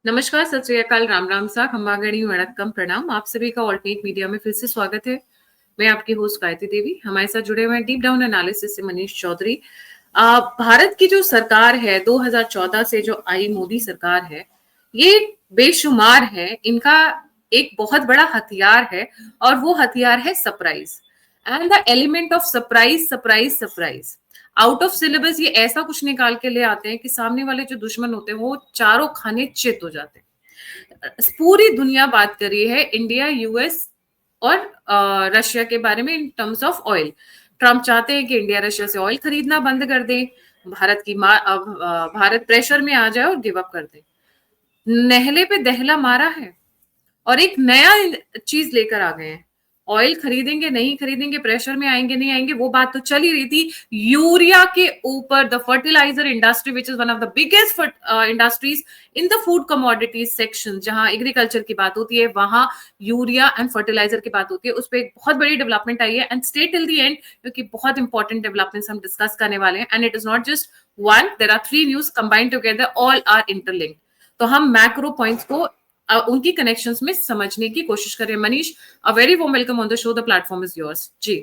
नमस्कार, सत श्री अकाल, राम राम सा, खम्बागणी वणक्कम प्रणाम। आप सभी का ऑल्टरनेट मीडिया में फिर से स्वागत है। मैं आपकी होस्ट गायत्री देवी। हमारे साथ जुड़े हुए हैं डीप डाउन एनालिसिस से मनीष चौधरी। भारत की जो सरकार है 2014 से जो आई मोदी सरकार है, ये बेशुमार है। इनका एक बहुत बड़ा हथियार है और वो हथियार है surprise and the element of surprise surprise surprise. Out of syllabus ये ऐसा कुछ निकाल के ले आते हैं कि सामने वाले जो दुश्मन होते हैं वो चारों खाने चित हो जाते हैं। पूरी दुनिया बात कर रही है इंडिया, यूएस और रशिया के बारे में in terms of oil. Trump चाहते हैं कि इंडिया रशिया से ऑयल खरीदना बंद कर दे, भारत प्रेशर में आ जाए और गिव अप कर दे। नहले पे दहला मारा है और एक नया चीज लेकर आ गए हैं। ऑयल खरीदेंगे नहीं खरीदेंगे, प्रेशर में आएंगे नहीं आएंगे, वो बात तो चल ही रही थी। यूरिया के ऊपर the fertiliser industry which is one of the biggest industries in the food commodities section, जहां एग्रीकल्चर की बात होती है वहां यूरिया एंड फर्टिलाइजर की बात होती है। उस पर एक बहुत बड़ी डेवलपमेंट आई है and stay till the end, क्योंकि बहुत इंपॉर्टेंट डेवलपमेंट्स हम डिस्कस करने वाले हैं। And it is not just one, there are three news combined together, all are interlinked. तो हम मैक्रो पॉइंट्स को उनकी कनेक्शंस में समझने की कोशिश करें। Manish, a very warm welcome on the show, the platform is yours ji.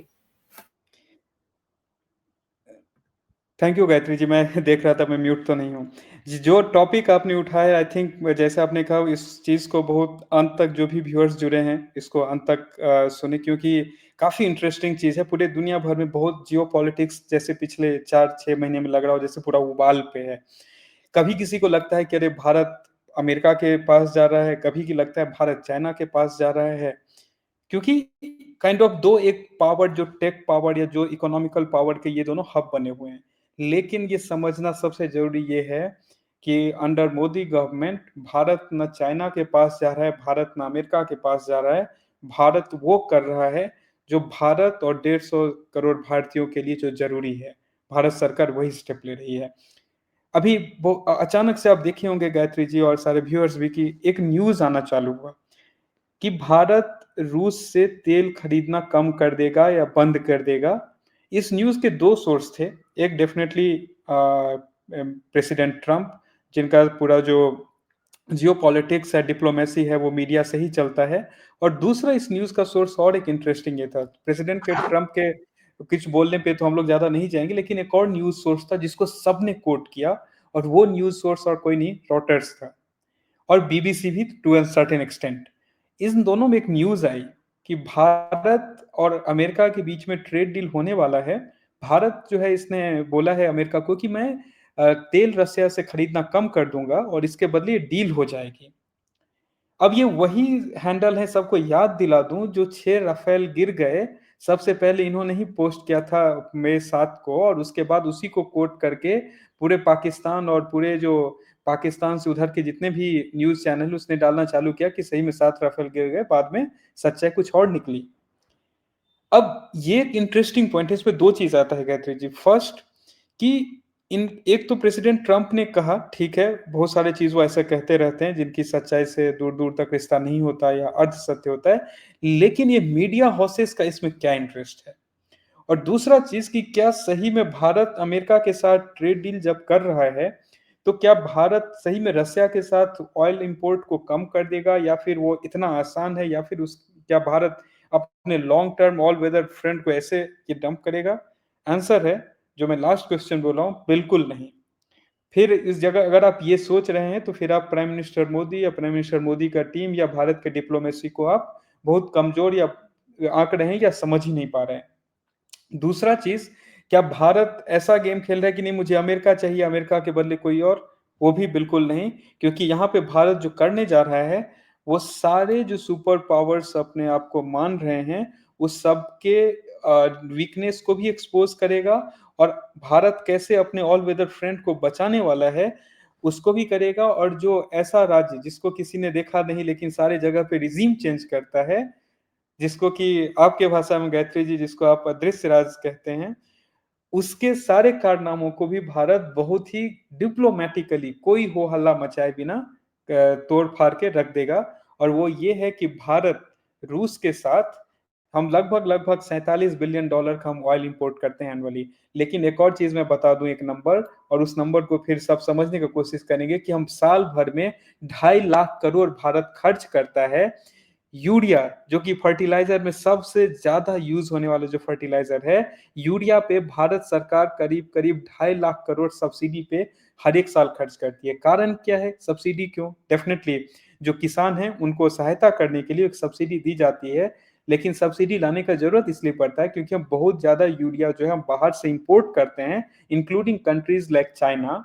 Thank you Gayatri ji. मैं देख रहा था मैं म्यूट तो नहीं हूँ जी। जो टॉपिक आपने उठाया, आई थिंक जैसे आपने कहा, इस चीज़ को बहुत अंत तक जो भी व्यूअर्स जुड़े हैं इसको अंत तक सुने, क्योंकि काफ़ी इंटरेस्टिंग चीज़ है। पूरे दुनिया भर में बहुत जियो पॉलिटिक्स जैसे पिछले 4-6 महीने में लग रहा हो जैसे पूरा उबाल पे है। कभी किसी को लगता है कि अरे भारत अमेरिका के पास जा रहा है, कभी की लगता है भारत चाइना के पास जा रहा है, क्योंकि काइंड ऑफ दो, एक पावर जो टेक पावर या जो इकोनॉमिकल पावर के ये दोनों हब बने हुए हैं। लेकिन ये समझना सबसे जरूरी ये है कि अंडर मोदी गवर्नमेंट भारत न चाइना के पास जा रहा है, भारत न अमेरिका के पास जा रहा है। भारत वो कर रहा है जो भारत और 150 करोड़ भारतीयों के लिए जो जरूरी है। भारत सरकार वही स्टेप ले रही है। अभी वो अचानक से आप देखे होंगे गायत्री जी और सारे व्यूअर्स भी कि एक न्यूज आना चालू हुआ कि भारत रूस से तेल खरीदना कम कर देगा या बंद कर देगा। इस न्यूज़ के दो सोर्स थे। एक डेफिनेटली प्रेसिडेंट ट्रम्प, जिनका पूरा जो जियो पॉलिटिक्स है, डिप्लोमेसी है, वो मीडिया से ही चलता है। और दूसरा इस न्यूज़ का सोर्स और एक इंटरेस्टिंग ये था, प्रेसिडेंट के ट्रम्प के कुछ बोलने पे तो हम लोग ज़्यादा नहीं जाएंगे, लेकिन एक और न्यूज़ सोर्स था जिसको सबने कोट किया, और वो न्यूज़ सोर्स और कोई नहीं, रॉयटर्स था, और बीबीसी भी टू अ सर्टेन एक्सटेंट। इन दोनों में एक न्यूज़ आई कि भारत और अमेरिका के बीच में ट्रेड डील होने वाला है। भारत जो है इसने बोला है अमेरिका को कि मैं तेल रसिया से खरीदना कम कर दूंगा और इसके बदले डील हो जाएगी। अब ये वही हैंडल है, सबको याद दिला दूं, जो 6 राफेल गिर गए सबसे पहले इन्होंने ही पोस्ट किया था मई 7 को, और उसके बाद उसी को कोट करके पूरे पाकिस्तान और पूरे जो पाकिस्तान से उधर के जितने भी न्यूज चैनल उसने डालना चालू किया कि सही में 7 राफेल गिर गए। बाद में सच्चाई कुछ और निकली। अब ये एक इंटरेस्टिंग पॉइंट है, इसमें दो चीज आता है गायत्री जी। फर्स्ट कि इन एक तो प्रेसिडेंट ट्रंप ने कहा, ठीक है, बहुत सारे चीज वो ऐसे कहते रहते हैं जिनकी सच्चाई से दूर दूर तक रिश्ता नहीं होता या अर्ध सत्य होता है, लेकिन ये मीडिया हाउसेस का इसमें क्या इंटरेस्ट है। और दूसरा चीज कि क्या सही में भारत अमेरिका के साथ ट्रेड डील जब कर रहा है तो क्या भारत सही में रसिया के साथ ऑयल इंपोर्ट को कम कर देगा, या फिर वो इतना आसान है, या फिर उस क्या भारत अपने long term all weather friend को ऐसे ये डंप करेगा। आंसर है, जो मैं लास्ट क्वेश्चन बोला हूँ, बिल्कुल नहीं। फिर इस जगह अगर आप ये सोच रहे हैं तो फिर आप प्राइम मिनिस्टर मोदी या प्राइम मिनिस्टर मोदी का टीम या भारत के डिप्लोमेसी को आप बहुत कमजोर या आंक रहे हैं या समझ ही नहीं पा रहे हैं। दूसरा चीज, क्या भारत ऐसा गेम खेल रहा है कि नहीं मुझे अमेरिका चाहिए, अमेरिका के बदले कोई और? वो भी बिल्कुल नहीं, क्योंकि यहाँ पे भारत जो करने जा रहा है वो सारे जो सुपर पावर्स अपने आप को मान रहे हैं उस सब के वीकनेस को भी एक्सपोज करेगा, और भारत कैसे अपने ऑल वेदर फ्रेंड को बचाने वाला है उसको भी करेगा। और जो ऐसा राज्य जिसको किसी ने देखा नहीं लेकिन सारे जगह पे रिजीम चेंज करता है, जिसको कि आपके भाषा में गायत्री जी जिसको आप अदृश्य राज कहते हैं, उसके सारे कारनामों को भी भारत बहुत ही डिप्लोमेटिकली कोई हो हल्ला मचाए बिना तोड़ फाड़ के रख देगा। और वो ये है कि भारत रूस के साथ हम लगभग 47 बिलियन डॉलर का हम ऑयल इंपोर्ट करते हैं एनुअली। लेकिन एक और चीज मैं बता दूं, एक नंबर, और उस नंबर को फिर सब समझने की कोशिश करेंगे कि हम साल भर में 2.5 लाख करोड़ भारत खर्च करता है यूरिया, जो कि फर्टिलाइजर में सबसे ज्यादा यूज होने वाला जो फर्टिलाइजर है, यूरिया पे भारत सरकार करीब करीब 2.5 लाख करोड़ सब्सिडी पे हर एक साल खर्च करती है। कारण क्या है, सब्सिडी क्यों? डेफिनेटली जो किसान हैं उनको सहायता करने के लिए एक सब्सिडी दी जाती है, लेकिन सब्सिडी लाने का जरूरत इसलिए पड़ता है क्योंकि हम बहुत ज्यादा यूरिया जो है हम बाहर से इंपोर्ट करते हैं, इंक्लूडिंग कंट्रीज लाइक चाइना।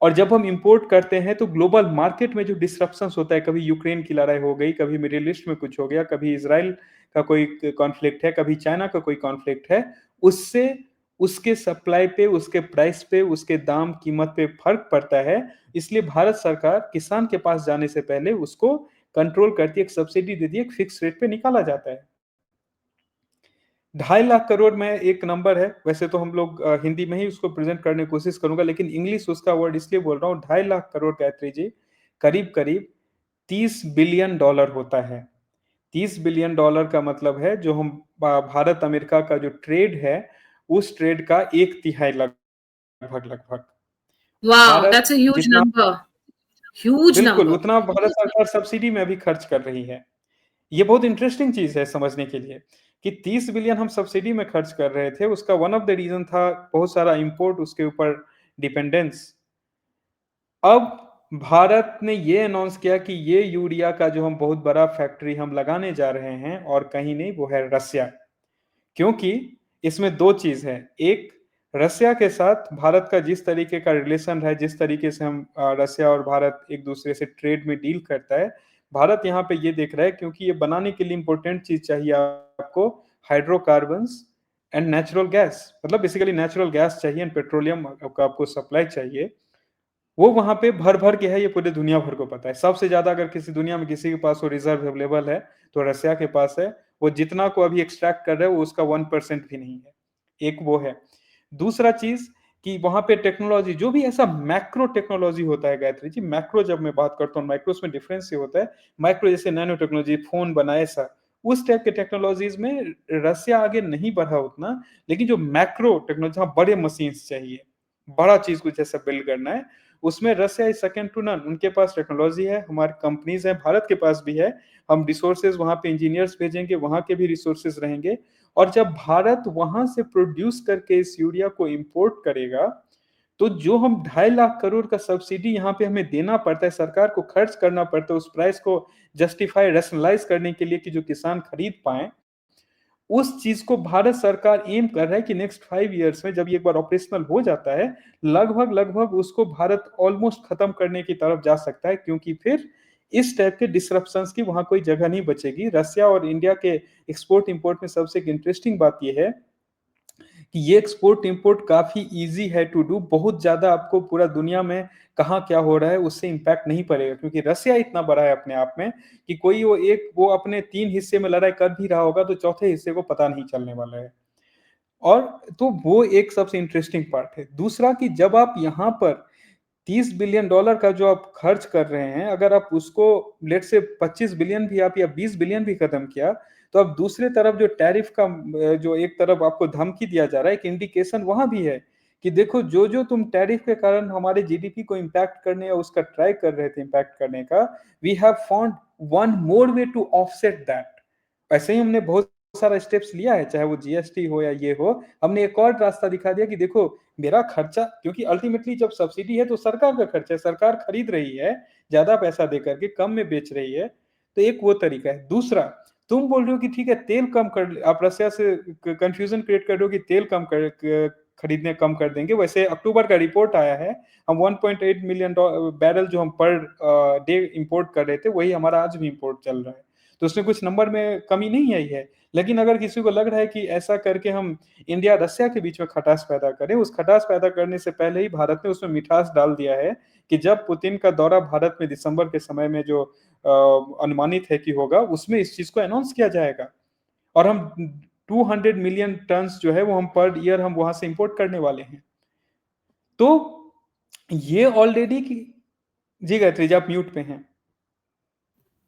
और जब हम इंपोर्ट करते हैं तो ग्लोबल मार्केट में जो डिस्ट्रप्शंस होता है, कभी यूक्रेन की लड़ाई हो गई, कभी मिडिल ईस्ट में कुछ हो गया, कभी इसराइल का कोई कॉन्फ्लिक्ट है, कभी चाइना का कोई कॉन्फ्लिक्ट है, उससे उसके सप्लाई पे, उसके प्राइस पे, उसके दाम कीमत पे फर्क पड़ता है। इसलिए भारत सरकार किसान के पास जाने से पहले उसको कंट्रोल करती है, एक सब्सिडी देती है, एक फिक्स रेट पे निकाला जाता है। 2.5 लाख करोड़ में एक नंबर है, वैसे तो हम लोग हिंदी में ही उसको प्रेजेंट करने की कोशिश करूंगा, लेकिन इंग्लिश उसका वर्ड इसलिए बोल रहा हूँ। 2.5 लाख करोड़ गायत्री जी करीब करीब 30 बिलियन डॉलर होता है। 30 बिलियन डॉलर का मतलब है जो हम भारत अमेरिका का जो ट्रेड है, उस ट्रेड का 1/3 लगभग लगभग wow, Bharat that's a huge जितना, नंबर, ह्यूज बिल्कुल नंबर। उतना भारत सरकार सब्सिडी में भी खर्च कर रही है। ये बहुत इंटरेस्टिंग चीज है समझने के लिए कि 30 बिलियन हम सब्सिडी में खर्च कर रहे थे। उसका वन ऑफ द रीजन था बहुत सारा इंपोर्ट, उसके ऊपर डिपेंडेंस। अब भारत ने ये अनाउंस किया कि ये यूरिया का जो हम बहुत बड़ा फैक्ट्री हम लगाने जा रहे हैं, और कहीं नहीं, वो है रसिया। क्योंकि इसमें दो चीज है। एक, रसिया के साथ भारत का जिस तरीके का रिलेशन है, जिस तरीके से हम रसिया और भारत एक दूसरे से ट्रेड में डील करता है, भारत यहाँ पे ये देख रहा है, क्योंकि ये बनाने के लिए इंपॉर्टेंट चीज चाहिए आपको, हाइड्रोकार्बन्स एंड नेचुरल गैस, मतलब बेसिकली नेचुरल गैस चाहिए एंड पेट्रोलियम का आपको सप्लाई चाहिए। वो वहां पे भर भर के है, ये पूरे दुनिया भर को पता है। सबसे ज्यादा अगर किसी दुनिया में किसी के पास वो रिजर्व अवेलेबल है तो रसिया के पास है। वो जितना को अभी एक्सट्रैक्ट कर रहे हैं वो उसका 1% भी नहीं है। एक वो है। दूसरा चीज कि वहां पे टेक्नोलॉजी, जो भी ऐसा मैक्रो टेक्नोलॉजी होता है गायत्री जी, मैक्रो जब मैं बात करता हूँ, माइक्रो में डिफरेंस ये होता है। माइक्रो जैसे नैनो टेक्नोलॉजी, फोन बना ऐसा, उस टाइप के टेक्नोलॉजीज में रसिया आगे नहीं बढ़ा उतना। लेकिन जो मैक्रो टेक्नोलॉजी, जहाँ बड़े मशीन चाहिए, बड़ा चीज कुछ ऐसा बिल्ड करना है, उसमें Russia is second to none. उनके पास टेक्नोलॉजी है, हमारे कंपनीज है, भारत के पास भी है। हम रिसोर्सेज वहां पे इंजीनियर्स भेजेंगे, वहां के भी रिसोर्सेज रहेंगे। और जब भारत वहां से प्रोड्यूस करके इस यूरिया को इंपोर्ट करेगा, तो जो हम 2.5 लाख करोड़ का सब्सिडी यहाँ पे हमें देना पड़ता है, सरकार को खर्च करना पड़ता है उस प्राइस को जस्टिफाई, रेशनलाइज करने के लिए कि जो किसान खरीद पाए, उस चीज को भारत सरकार एम कर रहा है कि नेक्स्ट 5 इयर्स में जब ये एक बार ऑपरेशनल हो जाता है, लगभग लगभग उसको भारत ऑलमोस्ट खत्म करने की तरफ जा सकता है। क्योंकि फिर इस टाइप के डिसरप्शंस की वहां कोई जगह नहीं बचेगी। रसिया और इंडिया के एक्सपोर्ट इंपोर्ट में सबसे एक इंटरेस्टिंग बात यह है कि ये एक्सपोर्ट इंपोर्ट काफी इजी है टू डू। बहुत ज्यादा आपको पूरा दुनिया में कहाँ क्या हो रहा है उससे इंपैक्ट नहीं पड़ेगा, क्योंकि रसिया इतना बड़ा है अपने आप में कि कोई वो अपने 3 हिस्से में लड़ाई कर भी रहा होगा तो चौथे हिस्से को पता नहीं चलने वाला है। और तो वो एक सबसे इंटरेस्टिंग पार्ट है। दूसरा कि जब आप यहाँ पर 30 बिलियन डॉलर का जो आप खर्च कर रहे हैं, अगर आप उसको लेट से 25 बिलियन भी आप या 20 बिलियन भी खत्म किया, तो अब दूसरे तरफ जो टैरिफ का जो एक तरफ आपको धमकी दिया जा रहा है, एक इंडिकेशन वहां भी है कि देखो जो जो तुम टैरिफ के कारण हमारे जीडीपी को इम्पैक्ट करने या उसका ट्राई कर रहे थे इम्पैक्ट करने का, we have found one more way to offset that. ऐसे ही हमने बहुत सारा स्टेप्स लिया है, चाहे वो जीएसटी हो या ये हो। हमने एक और रास्ता दिखा दिया कि देखो मेरा खर्चा, क्योंकि अल्टीमेटली जब सब्सिडी है तो सरकार का खर्चा है, सरकार खरीद रही है ज्यादा पैसा देकर के, कम में बेच रही है। तो एक वो तरीका है। दूसरा, तुम बोल रहे हो कि ठीक है तेल कम कर, आप रसिया से कंफ्यूजन क्रिएट कर रहे हो कि तेल कम कर खरीदने कम कर देंगे। वैसे अक्टूबर का रिपोर्ट आया है, हम 1.8 मिलियन बैरल जो हम पर डे इंपोर्ट कर रहे थे, वही हमारा आज भी इंपोर्ट चल रहा है। तो उसमें कुछ नंबर में कमी नहीं आई है। लेकिन अगर किसी को लग रहा है कि ऐसा करके हम इंडिया रसिया के बीच में खटास पैदा करें, उस खटास पैदा करने से पहले ही भारत ने उसमें मिठास डाल दिया है कि जब पुतिन का दौरा भारत में दिसंबर के समय में जो अनुमानित है कि होगा, उसमें इस चीज को अनाउंस किया जाएगा। और हम 200 मिलियन टन जो है वो हम पर ईयर हम वहां से इंपोर्ट करने वाले हैं। तो ये ऑलरेडी की, जी गायत्री जी आप म्यूट पे हैं।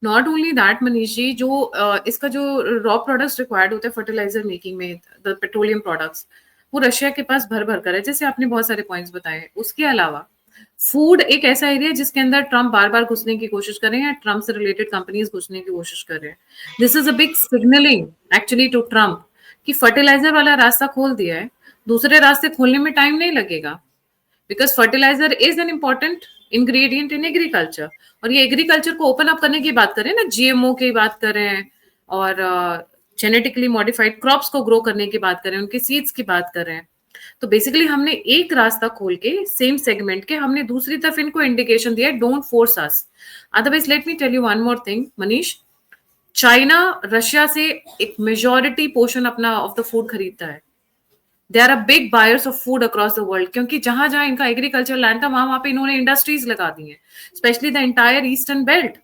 Not only that Manish ji, जो इसका जो रॉ प्रोडक्ट्स रिक्वायर्ड होते हैं फर्टिलाइजर मेकिंग में, द पेट्रोलियम प्रोडक्ट्स, वो रशिया के पास भर भर कर है, जैसे आपने बहुत सारे पॉइंट्स बताए हैं। उसके अलावा फूड एक ऐसा एरिया है जिसके अंदर ट्रम्प बार बार घुसने की कोशिश कर रहे हैं, ट्रम्प से रिलेटेड कंपनीज घुसने की कोशिश कर रहे हैं। This is a big signalling actually to Trump कि फर्टिलाइजर वाला रास्ता खोल दिया है, दूसरे रास्ते खोलने में टाइम नहीं लगेगा, because fertiliser is an important ingredient in agriculture. और ये एग्रीकल्चर को ओपन अप करने की बात करें ना, जीएमओ की बात करें और जेनेटिकली मॉडिफाइड क्रॉप्स को ग्रो करने की बात करें, उनके सीड्स की बात करें, तो बेसिकली हमने एक रास्ता खोल के सेम सेगमेंट के हमने दूसरी तरफ इनको इंडिकेशन दिया, don't force us. Otherwise let me tell you one more thing Manish, China Russia से एक मेजॉरिटी पोर्शन अपना ऑफ द फूड खरीदता है। They are a big buyers of food across the world, क्योंकि जहां जहां इनका एग्रीकल्चर लैंड था वहां पे इन्होंने इंडस्ट्रीज लगा दी हैं, specially the entire eastern belt,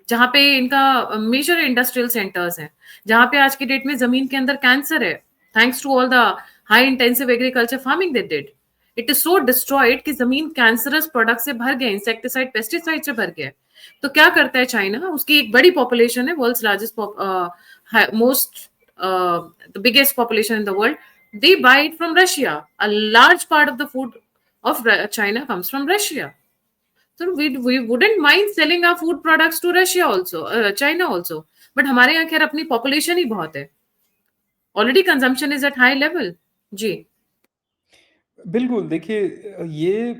जहां पे इनका मेजर इंडस्ट्रियल सेंटर्स हैं, जहां पे आज की डेट में जमीन के अंदर कैंसर है, thanks to all the high intensive agriculture farming they did. It is so destroyed कि जमीन कैंसरस प्रोडक्ट से भर गया, इंसेक्टिसाइड पेस्टिसाइड से भर गया। तो क्या करता है चाइना, उसकी एक बड़ी पॉपुलेशन है, world's largest most the biggest population in the world, they buy it from Russia. A large part of the food of China comes from Russia. So we wouldn't mind selling our food products to Russia also, China also. But हमारे यहाँ खैर अपनी population ही बहुत है. Already consumption is at high level. जी. बिल्कुल, देखिए ये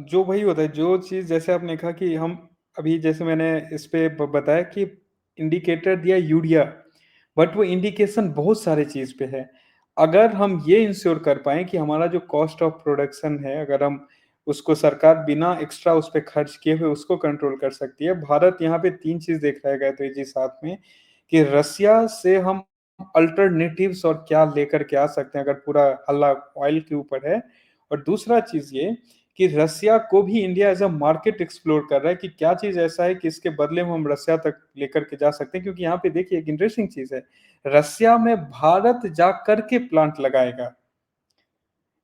जो वही होता है, जो चीज़ जैसे आपने कहा कि हम अभी जैसे मैंने इस पे बताया कि इंडिकेटर दिया यूरिया, बट वो इंडिकेशन बहुत सारे चीज़ पे है। अगर हम ये इंश्योर कर पाएँ कि हमारा जो कॉस्ट ऑफ प्रोडक्शन है, अगर हम उसको सरकार बिना एक्स्ट्रा उस पे खर्च किए हुए उसको कंट्रोल कर सकती है। भारत यहाँ पे 3 चीज़ देख रहा है गायत्री जी साथ में, कि रसिया से हम अल्टरनेटिव्स और क्या लेकर के आ सकते हैं, अगर पूरा हल्ला ऑयल के ऊपर है। और दूसरा चीज़ ये कि रसिया को भी India as a market explore कर रहा है कि क्या चीज़ ऐसा है कि इसके बदले में हम रसिया तक लेकर के जा सकते हैं। क्योंकि यहाँ पे देखिए एक इंटरेस्टिंग चीज़ है, रसिया में भारत जा कर के प्लांट लगाएगा।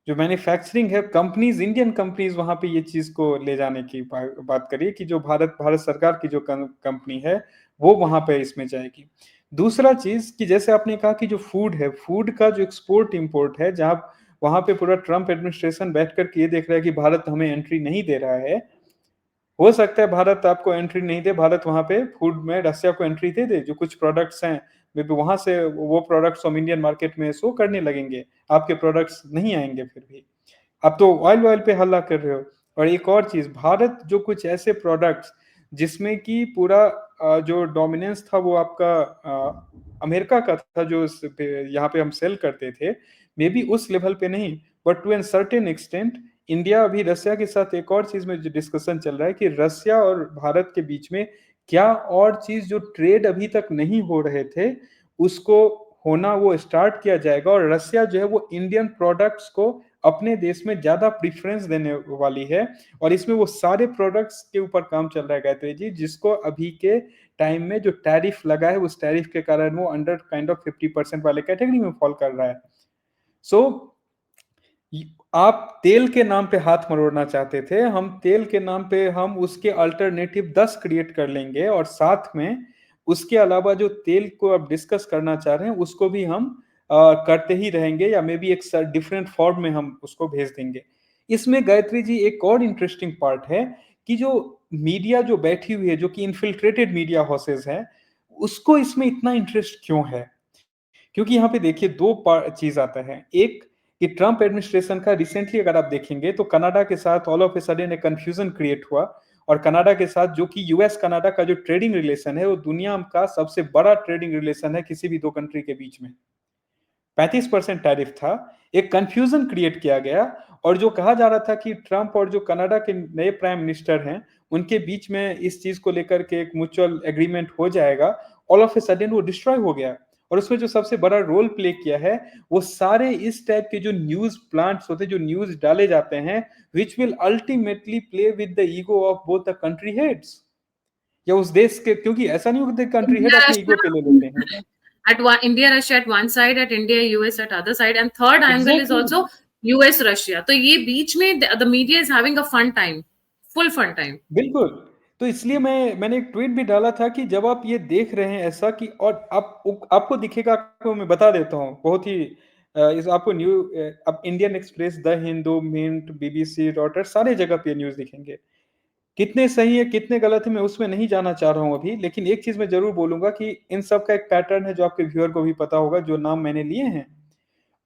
जो मैन्युफैक्चरिंग है, कंपनीज़, इंडियन कंपनीज़ वहाँ पे ये चीज़ को ले जाने की बात करिए कि जो भारत सरकार की जो कंपनी है, वो वहाँ पे इसमें जाएगी। दूसरा चीज़ कि जैसे आपने कहा कि जो फूड है, फूड का जो एक्सपोर्ट-इम्पोर्ट है, जहाँ वहाँ पे पूरा ट्रम्प एडमिनिस्ट्रेशन बैठ कर के ये देख रहा है कि भारत हमें एंट्री नहीं दे रहा है। हो सकता है भारत आपको एंट्री नहीं दे, भारत वहाँ पे फूड में रसिया को एंट्री दे दे, जो कुछ प्रोडक्ट्स हैं, मे बी वहाँ से वो प्रोडक्ट्स हम इंडियन मार्केट में शो करने लगेंगे, आपके प्रोडक्ट्स नहीं आएँगे फिर भी। अब तो ऑयल पे हल्ला कर रहे हो। और एक और चीज़, भारत जो कुछ ऐसे प्रोडक्ट्स जिसमें कि पूरा जो डोमिनेंस था वो आपका अमेरिका का था, जो यहाँ पे हम सेल करते थे, मे बी उस लेवल पे नहीं, but to an certain extent India अभी रसिया के साथ एक और चीज़ में जो डिस्कशन चल रहा है कि रसिया और भारत के बीच में क्या और चीज़ जो ट्रेड अभी तक नहीं हो रहे थे, उसको होना वो स्टार्ट किया जाएगा। और रसिया जो है वो इंडियन प्रोडक्ट्स को अपने देश में ज़्यादा प्रेफ़रेंस देने वाली है। और इसमें वो सारे प्रोडक्ट्स के ऊपर काम चल रहा है गायत्री जी, जिसको अभी के टाइम में जो टैरिफ लगा है, उस टैरिफ के कारण वो अंडर काइंड ऑफ 50% वाले कैटेगरी में फॉल कर रहा है। सो आप तेल के नाम पे हाथ मरोड़ना चाहते थे, हम तेल के नाम पे हम उसके अल्टरनेटिव 10 क्रिएट कर लेंगे, और साथ में उसके अलावा जो तेल को आप डिस्कस करना चाह रहे हैं उसको भी हम करते ही रहेंगे, या मे बी एक डिफरेंट फॉर्म में हम उसको भेज देंगे। इसमें गायत्री जी एक और इंटरेस्टिंग पार्ट है कि जो मीडिया जो बैठी हुई है, जो कि इन्फिल्ट्रेटेड मीडिया हाउसेस हैं, उसको इसमें इतना इंटरेस्ट क्यों है? क्योंकि यहाँ पे देखिए 2 चीज़ आता है। एक कि ट्रम्प एडमिनिस्ट्रेशन का रिसेंटली अगर आप देखेंगे तो कनाडा के साथ ऑल ऑफ अ सडन एक कन्फ्यूजन क्रिएट हुआ, और कनाडा के साथ, जो कि यूएस कनाडा का जो ट्रेडिंग रिलेशन है, वो दुनिया का सबसे बड़ा ट्रेडिंग रिलेशन है किसी भी 2 कंट्री के बीच में। 35% टैरिफ था, एक कन्फ्यूजन क्रिएट किया गया। और जो कहा जा रहा था कि ट्रम्प और जो कनाडा के नए प्राइम मिनिस्टर हैं, उनके बीच में इस चीज़ को लेकर के एक म्यूचुअल एग्रीमेंट हो जाएगा, ऑल ऑफ अ सडन वो डिस्ट्रॉय हो गया। और उसमें जो सबसे बड़ा रोल प्ले किया है, वो सारे इस टाइप के जो न्यूज़ प्लांट्स होते हैं, जो न्यूज़ डाले जाते हैं, which will ultimately play with the ego of both the country heads, या उस देश के, क्योंकि ऐसा नहीं होता कंट्री हेड India, अपने ईगो पे ले लेते हैं। Russia at one, India, Russia at one side, at India, US at other side, and third angle is exactly. also US, Russia. तो ये बीच में the media is having a fun time, full fun time. बिल्कुल। तो इसलिए मैंने एक tweet भी डाला था कि जब आप ये देख रहे हैं ऐसा कि और आपको दिखेगा, आपको मैं बता देता हूँ बहुत ही इस आपको अब Indian Express, the Hindu, Mint, BBC, Reuters सारे जगह पे न्यूज़ दिखेंगे। कितने सही है कितने गलत है मैं उसमें नहीं जाना चाह रहा हूँ अभी, लेकिन एक चीज़ मैं ज़रूर बोलूँगा कि इन सब का एक पैटर्न है जो आपके व्यूअर को भी पता होगा, जो नाम मैंने लिए हैं।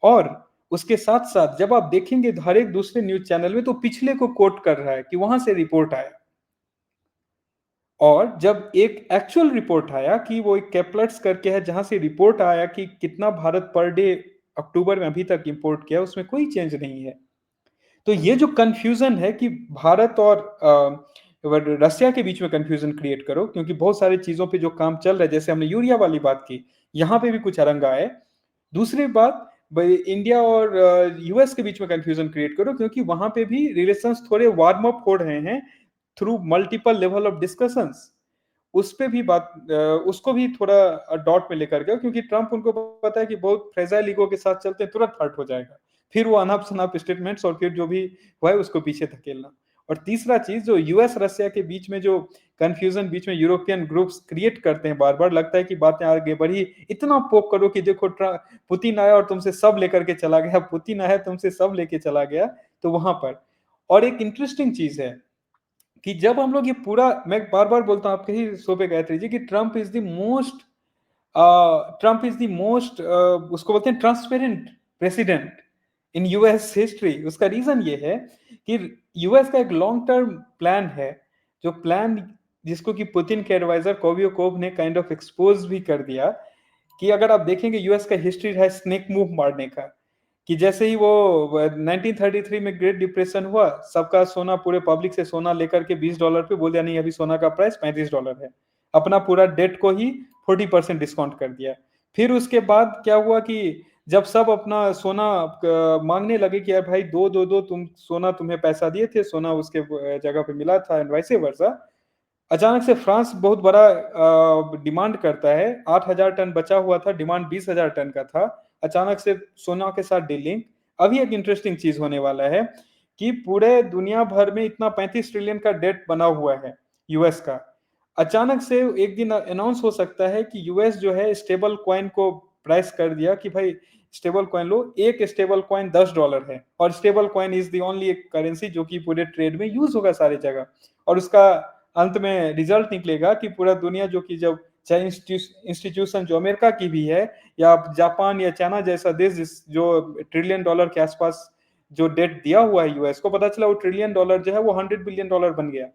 और उसके साथ-साथ जब आप देखेंगे हर एक दूसरे न्यूज़ चैनल में तो पिछले को कोट कर रहा है कि वहाँ से रिपोर्ट आया। और जब एक एक्चुअल रिपोर्ट आया कि वो एक केपलर्स करके है जहां से रिपोर्ट आया कि कितना भारत पर डे अक्टूबर में अभी तक इंपोर्ट किया, उसमें कोई चेंज नहीं है। तो ये जो कंफ्यूजन है कि भारत और रसिया के बीच में कंफ्यूजन क्रिएट करो, क्योंकि बहुत सारी चीजों पे जो काम चल रहा है, जैसे हमने यूरिया वाली बात की, यहाँ पे भी कुछ अरंगा है। दूसरी बात, इंडिया और यूएस के बीच में कंफ्यूजन क्रिएट करो, क्योंकि वहां पे भी रिलेशंस थोड़े वार्म अप हो रहे हैं through multiple level of discussions. उस पे भी बात उसको भी थोड़ा डॉट में लेकर गया, क्योंकि ट्रंप उनको पता है कि बहुत फ्रेजाइल ईगो के साथ चलते हैं, तुरंत हर्ट हो जाएगा। फिर वो अनाप शनाप स्टेटमेंट्स और फिर जो भी हुआ है उसको पीछे धकेलना। और तीसरा चीज, जो यूएस रसिया के बीच में जो कंफ्यूजन बीच में यूरोपियन ग्रुप्स क्रिएट करते हैं, बार बार लगता है कि बातें आगे बढ़ी, इतना पोक करो कि देखो पुतिन आया और तुमसे सब लेकर के चला गया, पुतिन आया तुमसे सब लेके चला गया। तो वहां पर और एक इंटरेस्टिंग चीज है कि जब हम लोग ये पूरा, मैं बार बार बोलता हूँ आपके ही शो पे गायत्री जी, कि ट्रंप इज द मोस्ट उसको बोलते हैं transparent president in US history. उसका रीजन ये है कि यूएस का एक लॉन्ग टर्म प्लान है, जो प्लान जिसको कि पुतिन के एडवाइजर कोवियोकोव ने काइंड ऑफ एक्सपोज भी कर दिया, कि अगर आप देखेंगे यूएस का हिस्ट्री है स्नेक मूव मारने का। कि जैसे ही वो 1933 में ग्रेट डिप्रेशन हुआ, सबका सोना, पूरे पब्लिक से सोना लेकर के $20 पे बोल दिया, नहीं अभी सोना का प्राइस $35 है। अपना पूरा डेट को ही 40% डिस्काउंट कर दिया। फिर उसके बाद क्या हुआ कि जब सब अपना सोना मांगने लगे कि यार भाई दो दो दो, तुम सोना, तुम्हें पैसा दिए थे, सोना उसके जगह पे मिला था, एंड वाइस वर्सा। अचानक से फ्रांस बहुत बड़ा डिमांड करता है, 8,000 टन बचा हुआ था, डिमांड 20,000 टन का था। अचानक से सोना के साथ डीलिंग। अभी एक इंटरेस्टिंग चीज होने वाला है कि पूरे दुनिया भर में इतना 35 ट्रिलियन का डेट बना हुआ है यूएस का। अचानक से एक दिन अनाउंस हो सकता है कि यूएस जो है स्टेबल कॉइन को प्राइस कर दिया कि भाई स्टेबल कॉइन लो, एक स्टेबल कॉइन $10 है, और stable coin is the only एक करेंसी जो कि पूरे ट्रेड में यूज होगा सारी जगह। और उसका अंत में रिजल्ट निकलेगा कि पूरा दुनिया, जो कि जब चाहे इंस्टीट्यूशन जो अमेरिका की भी है, या जापान या चाइना जैसा देश जो $1 ट्रिलियन के आसपास जो डेट दिया हुआ है यूएस को, पता चला वो $1 ट्रिलियन जो है वो $100 बिलियन बन गया।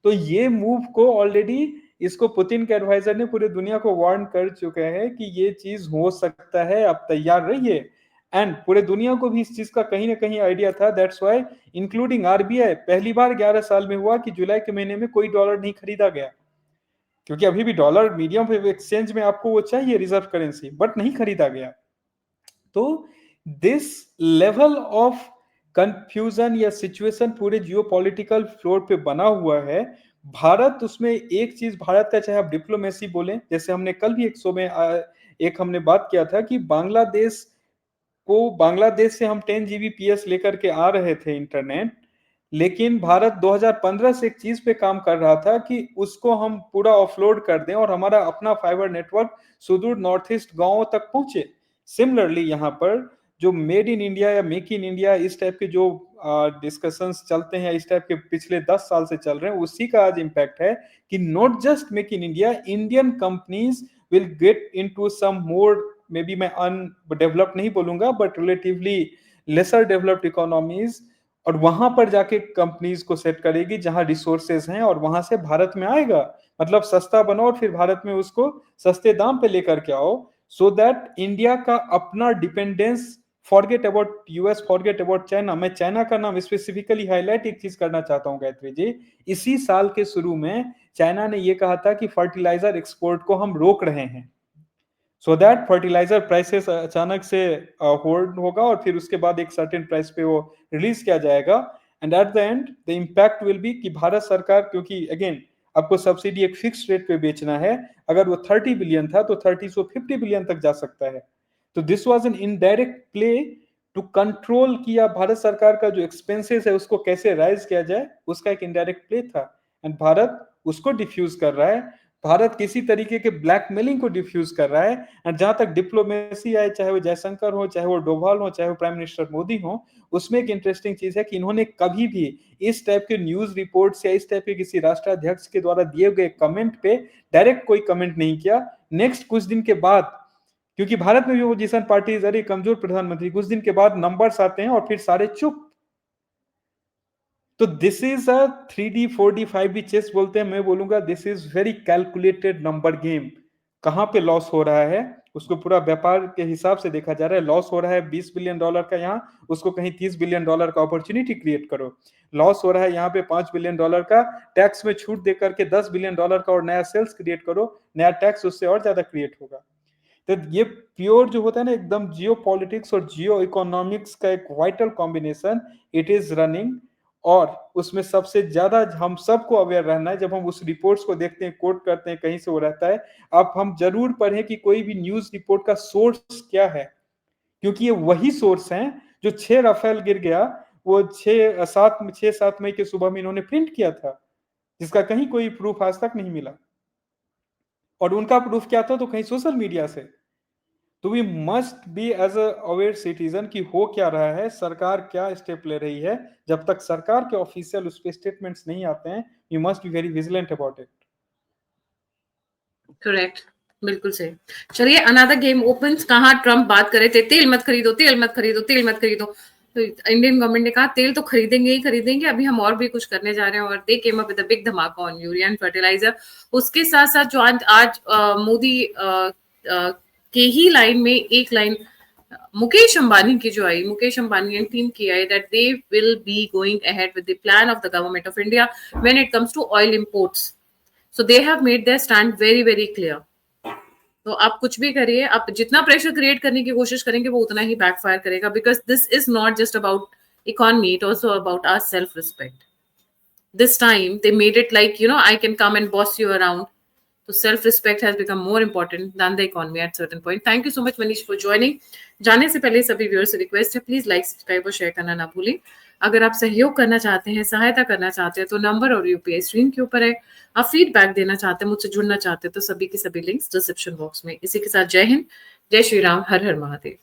तो ये मूव को ऑलरेडी, इसको पुतिन के एडवाइजर ने पूरे दुनिया को वार्न कर चुके हैं कि ये चीज हो सकता है, आप तैयार रहिए। एंड पूरे दुनिया को भी इस चीज का कहीं ना कहीं आइडिया था। दैट्स व्हाई इंक्लूडिंग आरबीआई, पहली बार 11 साल में हुआ कि जुलाई के महीने में कोई डॉलर नहीं खरीदा गया, क्योंकि अभी भी डॉलर मीडियम एक्सचेंज में आपको वो चाहिए रिजर्व करेंसी, बट नहीं खरीदा गया। तो दिस लेवल ऑफ कंफ्यूजन या सिचुएशन पूरे जियोपॉलिटिकल फ्लोर पे बना हुआ है। भारत उसमें एक चीज, भारत का चाहे आप डिप्लोमेसी बोलें, जैसे हमने कल भी एक शो में एक हमने बात किया था कि बांग्लादेश से हम 10 जीबीपीएस लेकर के आ रहे थे इंटरनेट, लेकिन भारत 2015 से एक चीज पे काम कर रहा था कि उसको हम पूरा ऑफलोड कर दें और हमारा अपना फाइबर नेटवर्क सुदूर नॉर्थ ईस्ट गांवों तक पहुंचे। सिमिलरली यहाँ पर जो मेड इन इंडिया या मेक इन इंडिया, इस टाइप के जो डिस्कशंस चलते हैं, इस टाइप के पिछले 10 साल से चल रहे हैं, उसी का आज इम्पैक्ट है कि not just make in India, Indian companies will get into some more, may be मैं अनडेवलप्ड नहीं बोलूंगा, but relatively lesser developed economies, और वहां पर जाके कंपनीज को सेट करेगी जहां रिसोर्सेज हैं, और वहां से भारत में आएगा। मतलब सस्ता बनो और फिर भारत में उसको सस्ते दाम पे लेकर के आओ, सो दैट इंडिया का अपना dependence, forget about US, forget about China. मैं चाइना का नाम स्पेसिफिकली हाईलाइट एक चीज करना चाहता हूं गायत्री जी। इसी साल के शुरू में चाइना ने यह कहा था कि फर्टिलाइजर एक्सपोर्ट को हम रोक रहे हैं, सो दैट फर्टिलाइजर प्राइसेस अचानक से होल्ड होगा और फिर उसके बाद एक सर्टेन प्राइस पे वो रिलीज किया जाएगा। And at the end the impact will be कि भारत सरकार, क्योंकि अगेन आपको सब्सिडी एक फिक्स रेट पे बेचना है, अगर वो 30 बिलियन था तो 30 से 50 बिलियन तक जा सकता है। तो this was an indirect play to control किया, भारत सरकार का जो एक्सपेंसेस है उसको कैसे राइज किया जाए, उसका एक इनडायरेक्ट प्ले था। एंड भारत उसको डिफ्यूज कर रहा है। भारत किसी तरीके के ब्लैकमेलिंग को डिफ्यूज कर रहा है। एंड जहां तक डिप्लोमेसी आए, चाहे वो जयशंकर हो, चाहे वो डोभाल हो, चाहे वो प्राइम मिनिस्टर मोदी हो, उसमें एक इंटरेस्टिंग चीज है कि इन्होंने कभी भी इस टाइप के न्यूज रिपोर्ट्स या इस टाइप के किसी राष्ट्राध्यक्ष के द्वारा दिए गए कमेंट पे डायरेक्ट कोई कमेंट नहीं किया। नेक्स्ट कुछ दिन के बाद, क्योंकि भारत में भी अपोजिशन पार्टी जरिए कमजोर प्रधानमंत्री, कुछ दिन के बाद नंबर्स आते हैं और फिर सारे चुप। तो this is a 3D 4D 5D chess बोलते हैं, मैं बोलूंगा this is very calculated number game. कहां पे लॉस हो रहा है उसको पूरा व्यापार के हिसाब से देखा जा रहा है। लॉस हो रहा है $20 बिलियन का, यहाँ उसको कहीं $30 बिलियन का अपॉर्चुनिटी क्रिएट करो। लॉस हो रहा है यहाँ पे $5 बिलियन का, टैक्स में छूट देकर के $10 बिलियन का और नया सेल्स क्रिएट करो, नया टैक्स उससे और ज्यादा क्रिएट होगा। तो ये प्योर जो होता है ना, एकदम जियो पॉलिटिक्स और जियो इकोनॉमिक्स का एक vital combination it is running. और उसमें सबसे ज्यादा हम सबको अवेयर रहना है। जब हम उस रिपोर्ट्स को देखते हैं, कोट करते हैं, कहीं से वो रहता है, अब हम जरूर पढ़ें कि कोई भी न्यूज रिपोर्ट का सोर्स क्या है, क्योंकि ये वही सोर्स हैं जो 6 राफेल गिर गया, वो 6-7 मई के सुबह में इन्होंने प्रिंट किया था, जिसका कहीं कोई प्रूफ आज तक नहीं मिला। और उनका प्रूफ क्या था? तो कहीं सोशल मीडिया से। तो we must be as aware citizen कि हो क्या रहा है, सरकार क्या स्टेप ले रही है। जब तक सरकार के ऑफिशियल उस पे स्टेटमेंट्स नहीं आते हैं, we must be very vigilant about it. Correct, बिल्कुल सही। चलिए, अनदर गेम ओपन्स। कहाँ ट्रम्प बात कर रहे थे तेल मत खरीदो, तेल मत खरीदो, तेल मत खरीदो, तो इंडियन गवर्नमेंट ने कहा तेल तो खरीदेंगे ही खरीदेंगे, अभी हम और भी कुछ करने जा रहे हैं। और they came up with a big धमाका ऑन यूरिया एंड फर्टिलाइजर। उसके साथ साथ जो आज मोदी के ही लाइन में एक लाइन मुकेश अंबानी की जो आई, मुकेश अंबानी एंड टीम की आई, that they will be going ahead with the plan of the government of India when it comes to oil imports. So they have made their stand very very clear. तो आप कुछ भी करिए, आप जितना pressure create करने की कोशिश करेंगे वो उतना ही बैकफायर करेगा, because this is not just about economy, it also about our self respect. This time they made it like, I can come and boss you around. So self-respect has become more important than the economy at certain point. Thank you so much, Manish, for joining. जाने से पहले सभी viewers से request है, please like, subscribe और share करना ना भूलें। अगर आप सहयोग करना चाहते हैं, सहायता करना चाहते हैं, तो नंबर और यूपीआई स्क्रीन के ऊपर है। आप फीडबैक देना चाहते हैं, मुझसे जुड़ना चाहते हैं, तो सभी के सभी लिंक्स डिस्क्रिप्शन बॉक्स में। इसी के साथ जय हिंद, जय श्री राम, हर हर महादेव।